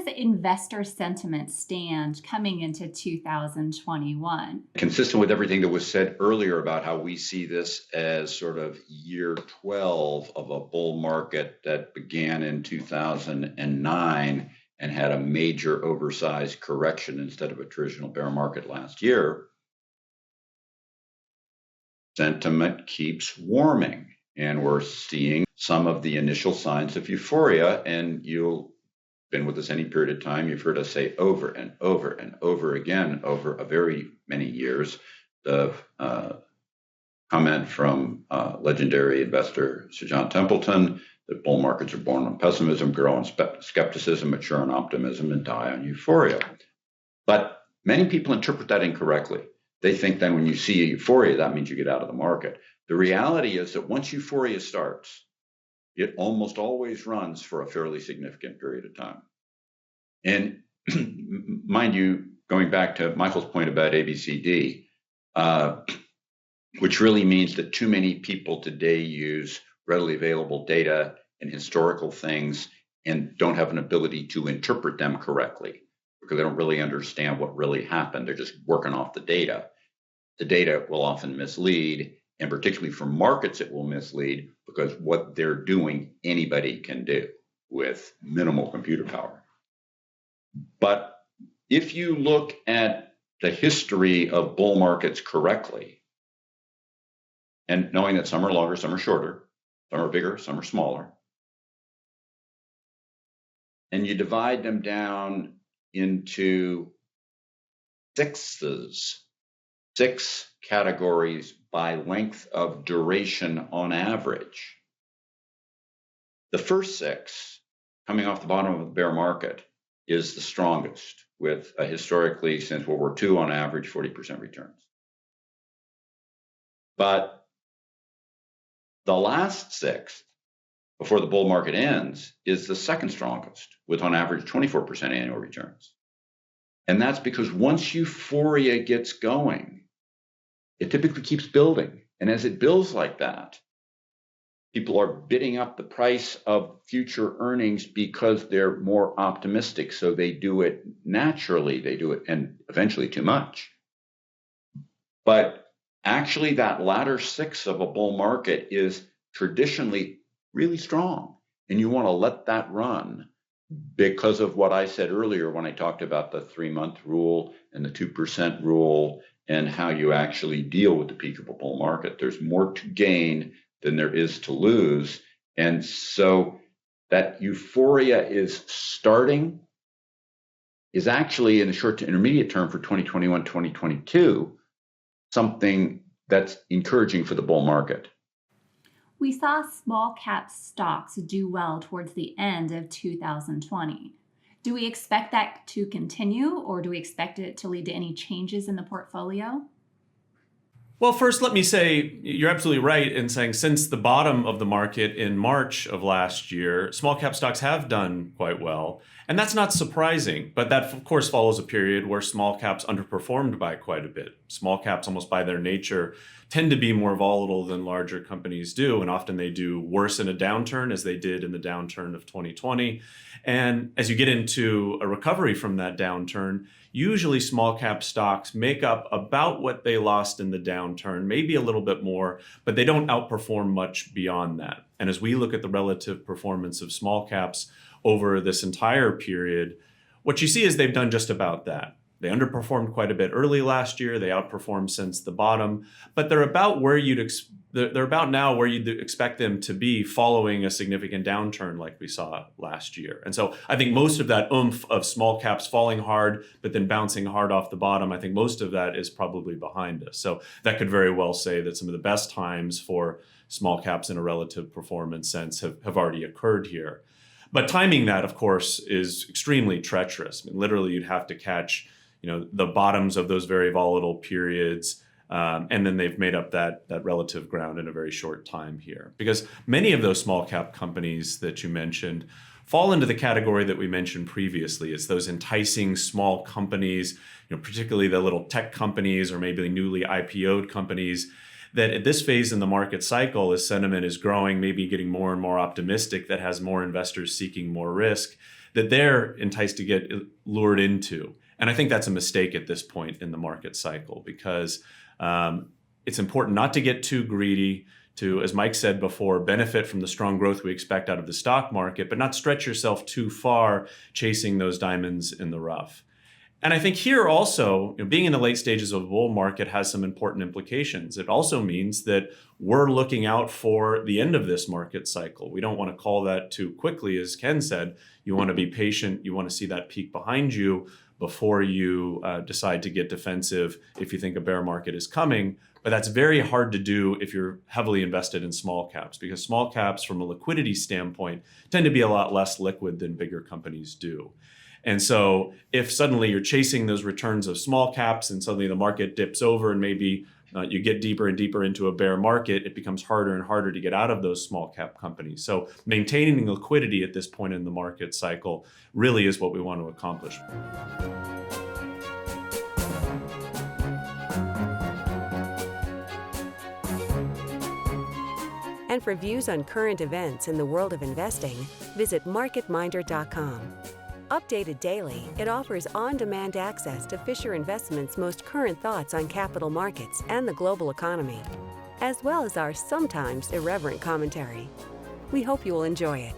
does investor sentiment stand coming into 2021? Consistent with everything that was said earlier about how we see this as sort of year 12 of a bull market that began in 2009 and had a major oversized correction instead of a traditional bear market last year, sentiment keeps warming. And we're seeing some of the initial signs of euphoria. And you've been with us any period of time, you've heard us say over and over and over again over a very many years, the comment from legendary investor Sir John Templeton that bull markets are born on pessimism, grow on skepticism, mature on optimism, and die on euphoria. But many people interpret that incorrectly. They think then when you see a euphoria, that means you get out of the market. The reality is that once euphoria starts, it almost always runs for a fairly significant period of time. And mind you, going back to Michael's point about ABCD, which really means that too many people today use readily available data and historical things and don't have an ability to interpret them correctly because they don't really understand what really happened. They're just working off the data. The data will often mislead, and particularly for markets, it will mislead because what they're doing, anybody can do with minimal computer power. But if you look at the history of bull markets correctly, and knowing that some are longer, some are shorter, some are bigger, some are smaller, and you divide them down into sixes, 6 categories by length of duration on average. The first 6, coming off the bottom of the bear market, is the strongest, with historically, since World War II, on average, 40% returns. But the last 6, before the bull market ends, is the second strongest, with on average 24% annual returns. And that's because once euphoria gets going, it typically keeps building. And as it builds like that, people are bidding up the price of future earnings because they're more optimistic. So they do it naturally. They do it, and eventually too much. But actually, that latter 6 of a bull market is traditionally really strong. And you want to let that run because of what I said earlier when I talked about the 3-month rule and the 2% rule and how you actually deal with the peak of a bull market. There's more to gain than there is to lose. And so that euphoria is starting is actually, in the short to intermediate term for 2021, 2022, something that's encouraging for the bull market. We saw small cap stocks do well towards the end of 2020. Do we expect that to continue, or do we expect it to lead to any changes in the portfolio? Well, first, let me say you're absolutely right in saying since the bottom of the market in March of last year, small cap stocks have done quite well. And that's not surprising, but that, of course, follows a period where small caps underperformed by quite a bit. Small caps, almost by their nature, tend to be more volatile than larger companies do. And often they do worse in a downturn, as they did in the downturn of 2020. And as you get into a recovery from that downturn, usually small cap stocks make up about what they lost in the downturn, maybe a little bit more, but they don't outperform much beyond that. And as we look at the relative performance of small caps over this entire period, what you see is they've done just about that. They underperformed quite a bit early last year. They outperformed since the bottom, but they're about where they're about now where you'd expect them to be following a significant downturn like we saw last year. And so I think most of that oomph of small caps falling hard, but then bouncing hard off the bottom, I think most of that is probably behind us. So that could very well say that some of the best times for small caps in a relative performance sense have already occurred here. But timing that, of course, is extremely treacherous. I mean, literally, you'd have to catch the bottoms of those very volatile periods. And then they've made up that relative ground in a very short time here. Because many of those small cap companies that you mentioned fall into the category that we mentioned previously. It's those enticing small companies, particularly the little tech companies or maybe newly IPO'd companies, that at this phase in the market cycle, as sentiment is growing, maybe getting more and more optimistic, that has more investors seeking more risk, that they're enticed to get lured into. And I think that's a mistake at this point in the market cycle, because it's important not to get too greedy, to, as Mike said before, benefit from the strong growth we expect out of the stock market, but not stretch yourself too far chasing those diamonds in the rough. And I think here also, being in the late stages of a bull market has some important implications. It also means that we're looking out for the end of this market cycle. We don't want to call that too quickly, as Ken said. You want to be patient. You want to see that peak behind you before you decide to get defensive if you think a bear market is coming. But that's very hard to do if you're heavily invested in small caps, because small caps, from a liquidity standpoint, tend to be a lot less liquid than bigger companies do. And so if suddenly you're chasing those returns of small caps and suddenly the market dips over and maybe you get deeper and deeper into a bear market, it becomes harder and harder to get out of those small cap companies. So maintaining liquidity at this point in the market cycle really is what we want to accomplish. And for views on current events in the world of investing, visit marketminder.com. Updated daily, it offers on-demand access to Fisher Investments' most current thoughts on capital markets and the global economy, as well as our sometimes irreverent commentary. We hope you will enjoy it.